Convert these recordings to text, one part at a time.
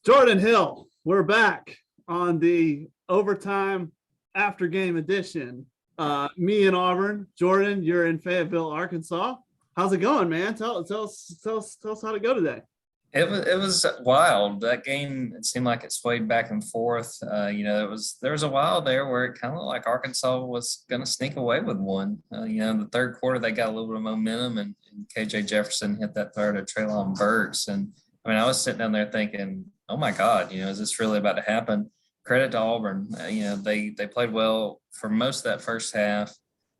Jordan Hill, we're back on the overtime after game edition. Me and Auburn. Jordan, you're in Fayetteville, Arkansas. How's it going, man? Tell us how to go today. It was wild. That game, it seemed like it swayed back and forth. There was a while there where it kind of looked like Arkansas was going to sneak away with one. In the third quarter, they got a little bit of momentum, and KJ Jefferson hit that third to Treylon Burks. And I was sitting down there thinking, oh my God, is this really about to happen? Credit to Auburn. They played well for most of that first half.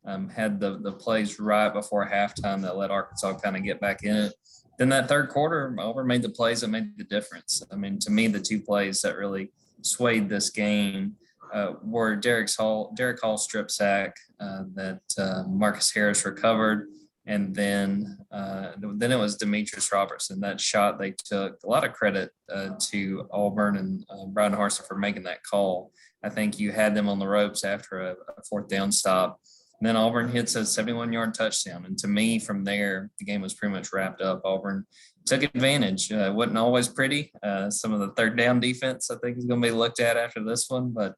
Had the plays right before halftime that let Arkansas kind of get back in it. Then that third quarter, Auburn made the plays that made the difference. To me, the two plays that really swayed this game were Derek Hall's strip sack that Marcus Harris recovered, and then it was Demetrius Robertson. That shot they took. A lot of credit to Auburn and Brian Harsin for making that call. I think you had them on the ropes after a fourth down stop. And then Auburn hits a 71-yard touchdown. And to me, from there, the game was pretty much wrapped up. Auburn took advantage. It wasn't always pretty. Some of the third down defense, I think, is going to be looked at after this one. But,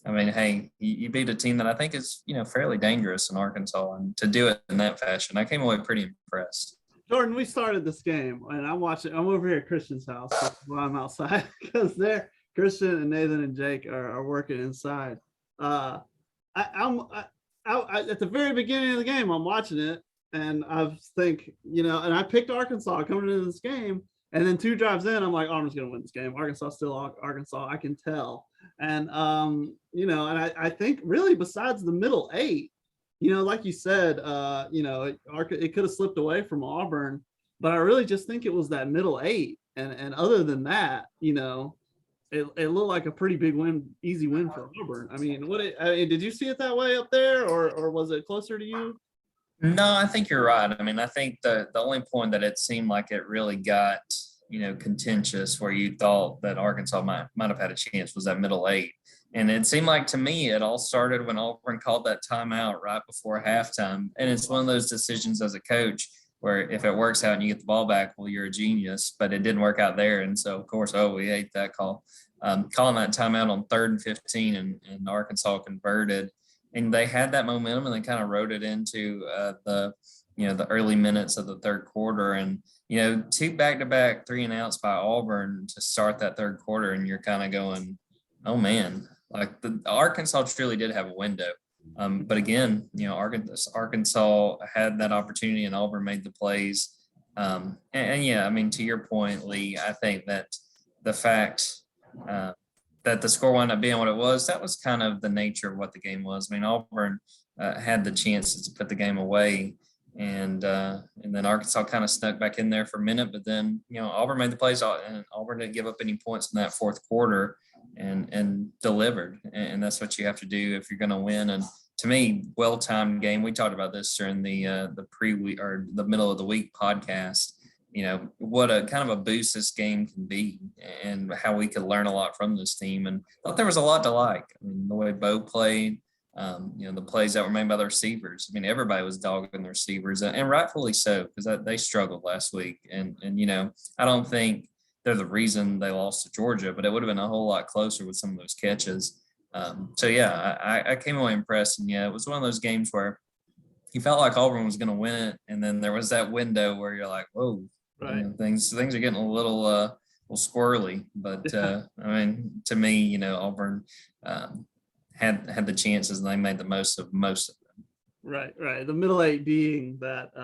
hey, you beat a team that I think is, fairly dangerous in Arkansas. And to do it in that fashion, I came away pretty impressed. Jordan, we started this game, and I'm over here at Christian's house while I'm outside because Christian and Nathan and Jake are working inside. At the very beginning of the game, I'm watching it, and I think, and I picked Arkansas coming into this game, and then two drives in, I'm like, Auburn's going to win this game. Arkansas still Arkansas, I can tell. And, and I think really besides the middle eight, like you said, it could have slipped away from Auburn, but I really just think it was that middle eight. And other than that, it looked like a pretty big win, easy win for Auburn. Did you see it that way up there, or was it closer to you? No, I think you're right. I think the only point that it seemed like it really got, contentious where you thought that Arkansas might have had a chance was that middle eight. And it seemed like to me it all started when Auburn called that timeout right before halftime. And it's one of those decisions as a coach where if it works out and you get the ball back, well, you're a genius, but it didn't work out there. And so, of course, we hate that call. Calling that timeout on 3rd and 15 and Arkansas converted. And they had that momentum and they kind of rode it into the early minutes of the third quarter. And, two back-to-back 3-and-outs by Auburn to start that third quarter. And you're kind of going, oh, man, like the Arkansas truly did have a window. But again, Arkansas had that opportunity and Auburn made the plays. To your point, Lee, I think that the fact that the score wound up being what it was, that was kind of the nature of what the game was. Auburn had the chances to put the game away, and then Arkansas kind of snuck back in there for a minute, but then, Auburn made the plays, and Auburn didn't give up any points in that fourth quarter and delivered. And that's what you have to do if you're going to win. And to me, well-timed game. We talked about this during the pre-week or the middle of the week podcast. What a kind of a boost this game can be and how we could learn a lot from this team. And I thought there was a lot to like. The way Bo played, the plays that were made by the receivers. Everybody was dogging the receivers, and rightfully so, because they struggled last week. And I don't think they're the reason they lost to Georgia, but it would have been a whole lot closer with some of those catches. I came away impressed. And, it was one of those games where you felt like Auburn was going to win it, and then there was that window where you're like, whoa. Right. Things are getting a little squirrely, but to me, Auburn had the chances and they made the most of them. Right. The middle eight being that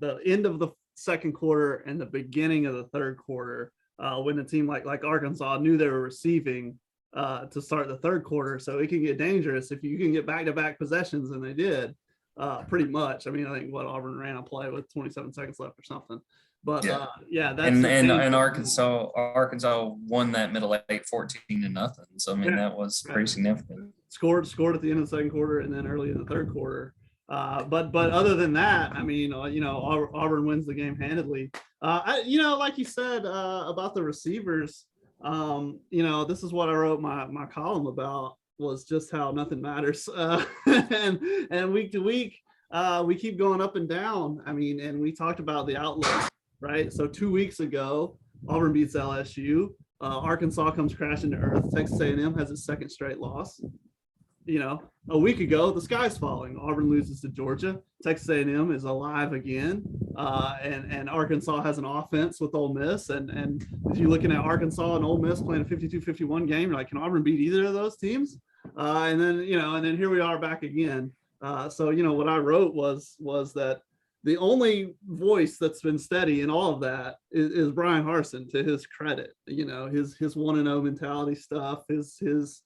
the end of the second quarter and the beginning of the third quarter, when the team like Arkansas knew they were receiving to start the third quarter, so it can get dangerous if you can get back-to-back possessions, and they did pretty much. I think Auburn ran a play with 27 seconds left or something. But that's Arkansas won that middle eight 14-0. So that was pretty significant. Scored at the end of the second quarter and then early in the third quarter. But other than that, Auburn wins the game handedly. Like you said about the receivers, this is what I wrote my column about, was just how nothing matters. And week to week, we keep going up and down. And we talked about the outlook. Right. So 2 weeks ago, Auburn beats LSU. Arkansas comes crashing to earth. Texas A&M has its second straight loss. A week ago, the sky's falling. Auburn loses to Georgia. Texas A&M is alive again, and Arkansas has an offense with Ole Miss. And if you're looking at Arkansas and Ole Miss playing a 52-51 game, you're like, can Auburn beat either of those teams? And then here we are back again. So what I wrote was that the only voice that's been steady in all of that is Brian Harsin, to his credit. His 1-0 mentality stuff, his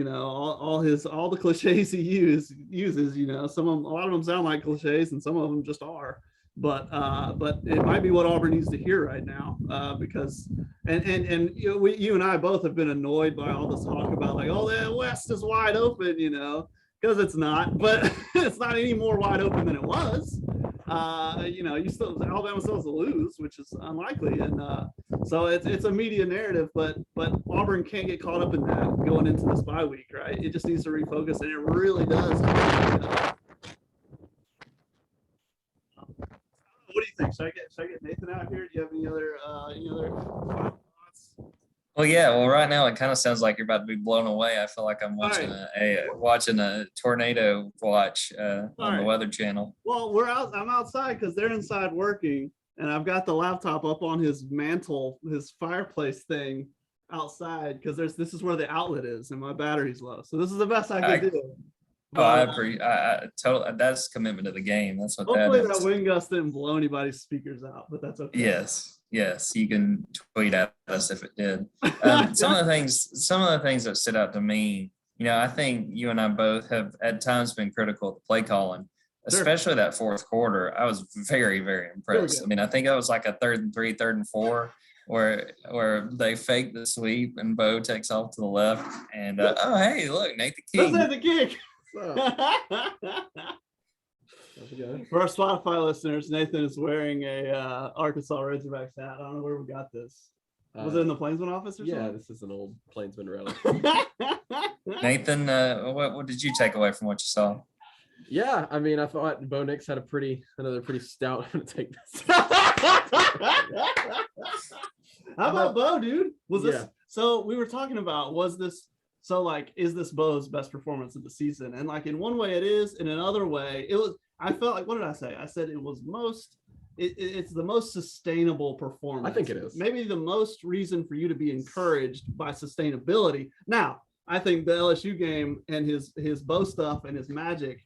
all the cliches he uses. A lot of them sound like cliches, and some of them just are. But it might be what Auburn needs to hear right now, because you and I both have been annoyed by all this talk about like, oh, the West is wide open, because it's not, but it's not any more wide open than it was. Alabama still has to lose, which is unlikely, and so it's a media narrative, but Auburn can't get caught up in that going into this bye week, right? It just needs to refocus, and it really does. What do you think? Should I get Nathan out here? Do you have any other thoughts? Well, yeah. Well, right now it kind of sounds like you're about to be blown away. I feel like I'm watching a tornado watch on the Weather Channel. Well, I'm outside because they're inside working, and I've got the laptop up on his mantle, his fireplace thing outside, because this is where the outlet is, and my battery's low. So this is the best I can do. I totally. That's commitment to the game. That's what hopefully that is. That wind gust didn't blow anybody's speakers out, but that's okay. Yes, you can tweet at us if it did. Some of the things that stood out to me, I think you and I both have at times been critical of the play calling, especially that fourth quarter. I was very, very impressed. I mean, I think it was like a 3rd and 3, 3rd and 4, where they fake the sweep and Bo takes off to the left, and oh hey, look, Nathan King. That's the kick. For our Spotify listeners, Nathan is wearing a Arkansas Razorbacks hat. I don't know where we got this. Was it in the Plainsman office or something? Yeah, this is an old Plainsman relic. Nathan, what did you take away from what you saw? Yeah, I mean, I thought Bo Nix had another pretty stout. I'm gonna take this. How about Bo, dude? Was this? So we were talking about, is this Bo's best performance of the season? And like in one way it is, in another way it was. I felt like, what did I say? I said it was it's the most sustainable performance. I think it is. Maybe the most reason for you to be encouraged by sustainability. Now, I think the LSU game and his Bo stuff and his magic,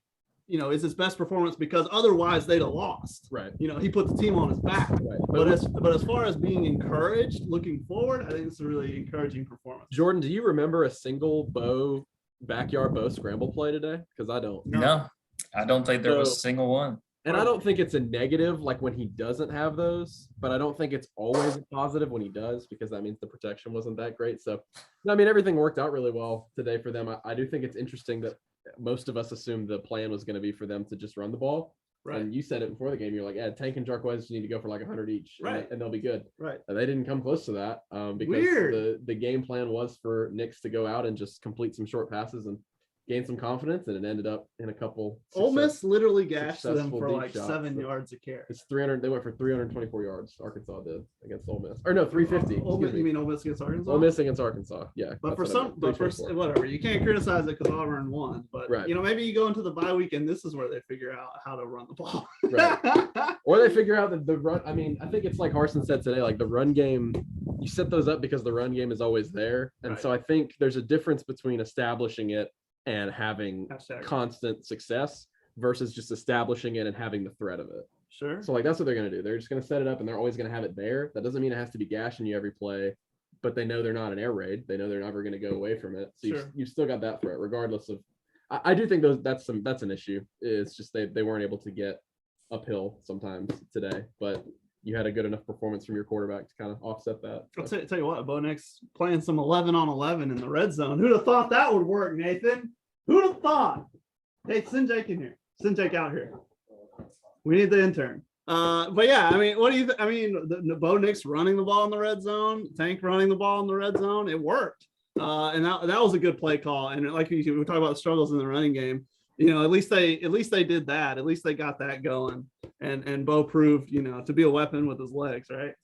is his best performance, because otherwise they'd have lost. Right. He put the team on his back. Right. But as far as being encouraged, looking forward, I think it's a really encouraging performance. Jordan, do you remember a single backyard Bo scramble play today? Because I don't. No, I don't think there was a single one. And I don't think it's a negative like when he doesn't have those, but I don't think it's always a positive when he does, because that means the protection wasn't that great. So, I mean, everything worked out really well today for them. I do think it's interesting that most of us assumed the plan was going to be for them to just run the ball. Right. And you said it before the game. You're like, Tank and Jarquez need to go for like 100 each, right? And they'll be good. Right. And they didn't come close to that because the game plan was for Nix to go out and just complete some short passes and gain some confidence, and it ended up in a couple. Ole Miss literally gashed them for like 7 yards a carry. It's 300. They went for 324 yards. Arkansas did against Ole Miss, or no, 350. You mean Ole Miss against Arkansas? Ole Miss against Arkansas, yeah. But whatever, you can't criticize it because Auburn won. But maybe you go into the bye week and this is where they figure out how to run the ball. Right. Or they figure out that the run. I mean, I think it's like Harsin said today, like the run game. You set those up because the run game is always there, and so I think there's a difference between establishing it and having constant success versus just establishing it and having the threat of it. Sure. So like that's what they're going to do. They're just going to set it up and they're always going to have it there. That doesn't mean it has to be gashing you every play, but they know they're not an air raid. They know they're never going to go away from it. So you've still got that threat regardless of. I do think that's an issue. It's just they weren't able to get uphill sometimes today, but you had a good enough performance from your quarterback to kind of offset that. I'll tell you what, Bo Nix playing some 11 on 11 in the red zone. Who'd have thought that would work, Nathan? Who'd have thought? Hey, send Jake in here. Send Jake out here. We need the intern. But yeah, I mean, what do you? The Bo Nix running the ball in the red zone, Tank running the ball in the red zone, it worked. And that was a good play call. And like we talk about the struggles in the running game, at least they did that. At least they got that going. And Bo proved, to be a weapon with his legs, right?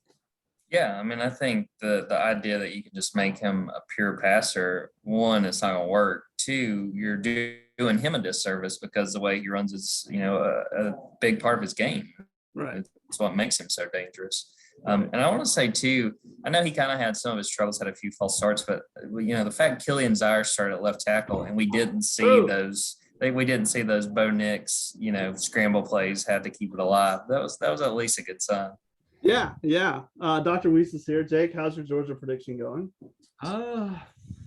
Yeah, I mean, I think the idea that you can just make him a pure passer, one, it's not going to work. Two, you're doing him a disservice because the way he runs is, a big part of his game. Right. It's what makes him so dangerous. And I want to say too, I know he kind of had some of his troubles, had a few false starts, but the fact Killian Zire started at left tackle and we didn't see those. We didn't see those Bo Nix, scramble plays, had to keep it alive. That was at least a good sign. Yeah. Dr. Weiss is here. Jake, how's your Georgia prediction going?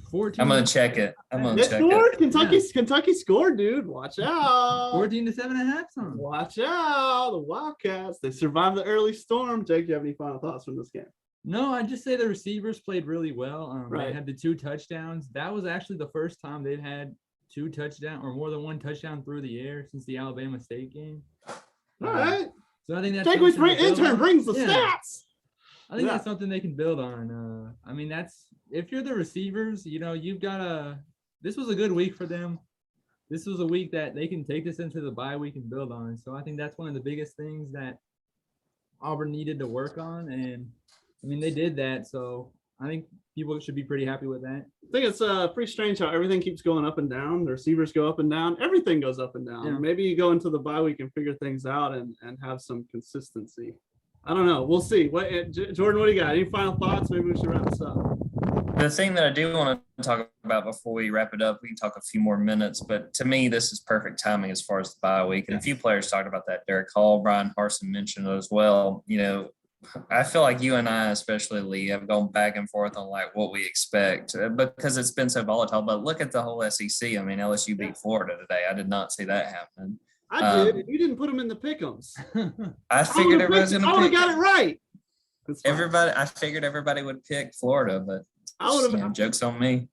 14. I'm gonna check it. They scored. Kentucky scored, dude. Watch out. 14 to 7.5. Watch out. The Wildcats. They survived the early storm. Jake, do you have any final thoughts from this game? No, I just say the receivers played really well. Right. They had the 2 touchdowns. That was actually the first time they've had 2 touchdowns or more than 1 touchdown through the air since the Alabama State game. All right. So I think that's Jake Weiss intern brings the stats. I think that's something they can build on. I mean, if you're the receivers, you've got this was a good week for them. This was a week that they can take this into the bye week and build on. So I think that's one of the biggest things that Auburn needed to work on. And I mean, they did that. So I think people should be pretty happy with that. I think it's pretty strange how everything keeps going up and down. The receivers go up and down. Everything goes up and down. Yeah. Maybe you go into the bye week and figure things out and have some consistency. I don't know. We'll see. Jordan, what do you got? Any final thoughts? Maybe we should wrap this up. The thing that I do want to talk about before we wrap it up, we can talk a few more minutes, but to me, this is perfect timing as far as the bye week. And a few players talked about that. Derek Hall, Brian Harsin mentioned it as well. I feel like you and I, especially Lee, have gone back and forth on like what we expect because it's been so volatile. But look at the whole SEC. I mean, LSU beat Florida today. I did not see that happening. I did. You didn't put them in the pick'ems. I figured everybody was going to pick. I would have got it right. I figured everybody would pick Florida, but jokes on me.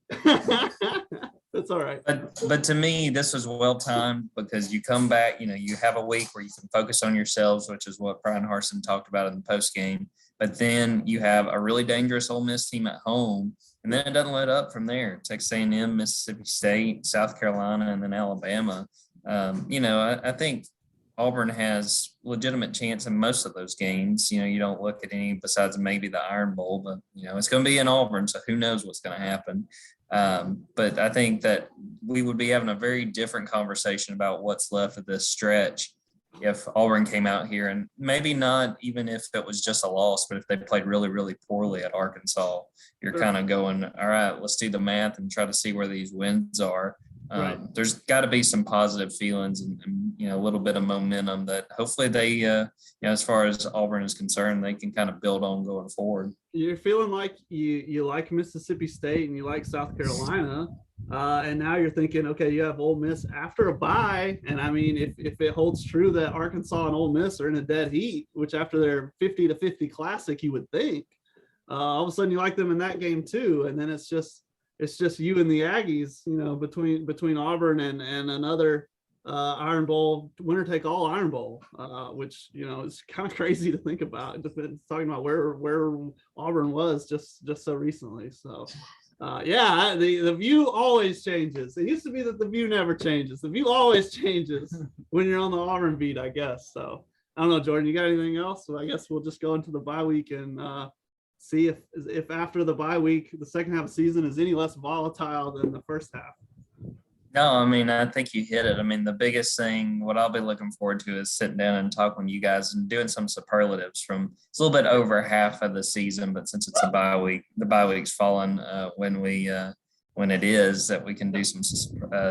That's all right. But to me, this was well timed because you come back, you have a week where you can focus on yourselves, which is what Brian Harsin talked about in the post game. But then you have a really dangerous Ole Miss team at home, and then it doesn't let up from there. Texas A&M, Mississippi State, South Carolina, and then Alabama. I think Auburn has legitimate chance in most of those games. You don't look at any besides maybe the Iron Bowl, but it's going to be in Auburn, so who knows what's going to happen. But I think that we would be having a very different conversation about what's left of this stretch if Auburn came out here, and maybe not even if it was just a loss, but if they played really, really poorly at Arkansas, you're kind of going, all right, let's do the math and try to see where these wins are. There's got to be some positive feelings and a little bit of momentum that hopefully they, as far as Auburn is concerned, they can kind of build on going forward. You're feeling like you like Mississippi State and you like South Carolina, and now you're thinking, okay, you have Ole Miss after a bye, and I mean, if it holds true that Arkansas and Ole Miss are in a dead heat, which after their 50-50 classic, you would think, all of a sudden you like them in that game too, and then it's just you and the Aggies, between Auburn and another Iron Bowl, winner take all Iron Bowl, which is kind of crazy to think about. Talking about where Auburn was just so recently. So the view always changes. It used to be that the view never changes. The view always changes when you're on the Auburn beat, I guess. So I don't know, Jordan, you got anything else? So I guess we'll just go into the bye week and see if after the bye week, the second half of the season is any less volatile than the first half. No, I mean, I think you hit it. I mean, the biggest thing, what I'll be looking forward to is sitting down and talking with you guys and doing some superlatives from, it's a little bit over half of the season, but since it's a bye week, the bye week's fallen when it is, that we can do some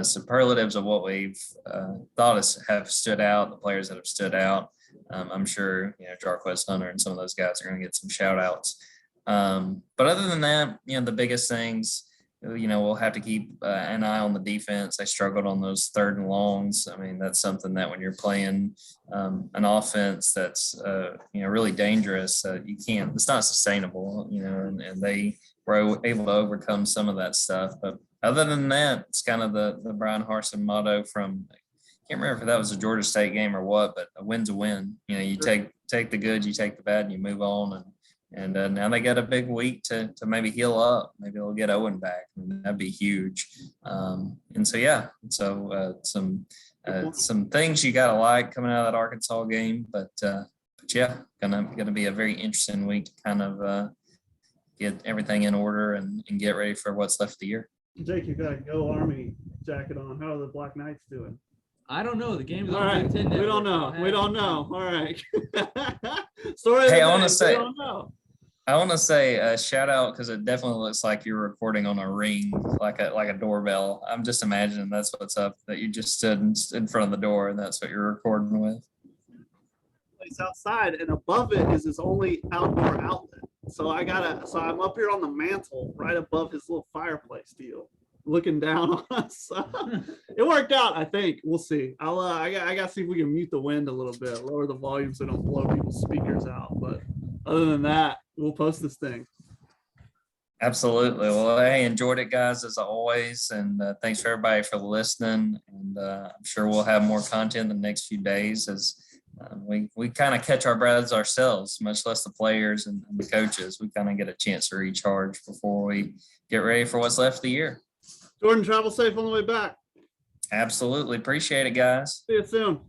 superlatives of what we've thought have stood out, the players that have stood out. I'm sure, Jarquez Hunter and some of those guys are going to get some shout outs. But other than that, the biggest things, we'll have to keep an eye on the defense. They struggled on those 3rd and longs. I mean, that's something that when you're playing an offense that's, really dangerous, you can't, it's not sustainable, and they were able to overcome some of that stuff. But other than that, it's kind of the Brian Harsin motto from, I can't remember if that was a Georgia State game or what, but a win's a win. You take the good, you take the bad, and you move on. And now they got a big week to maybe heal up. Maybe they'll get Owen back. That'd be huge. Some things you got to like coming out of that Arkansas game. But yeah, gonna be a very interesting week to kind of get everything in order and get ready for what's left of the year. Jake, you got a Go Army jacket on. How are the Black Knights doing? I don't know. The game's All on right, Big Ten. we don't know. We don't know. All right. Story of the Hey, I day, wanna we say- don't know. I want to say a shout out because it definitely looks like you're recording on a ring, like a doorbell. I'm just imagining that's what's up, that you just stood in front of the door and that's what you're recording with. Place outside, and above it is his only outdoor outlet. So I'm up here on the mantle, right above his little fireplace deal, looking down on us. It worked out, I think. We'll see. I got to see if we can mute the wind a little bit, lower the volume so don't blow people's speakers out. But other than that, we'll post this thing. Absolutely. Well, I enjoyed it, guys, as always. And thanks for everybody for listening. And I'm sure we'll have more content in the next few days as we kind of catch our breaths ourselves, much less the players and the coaches. We kind of get a chance to recharge before we get ready for what's left of the year. Jordan, travel safe on the way back. Absolutely. Appreciate it, guys. See you soon.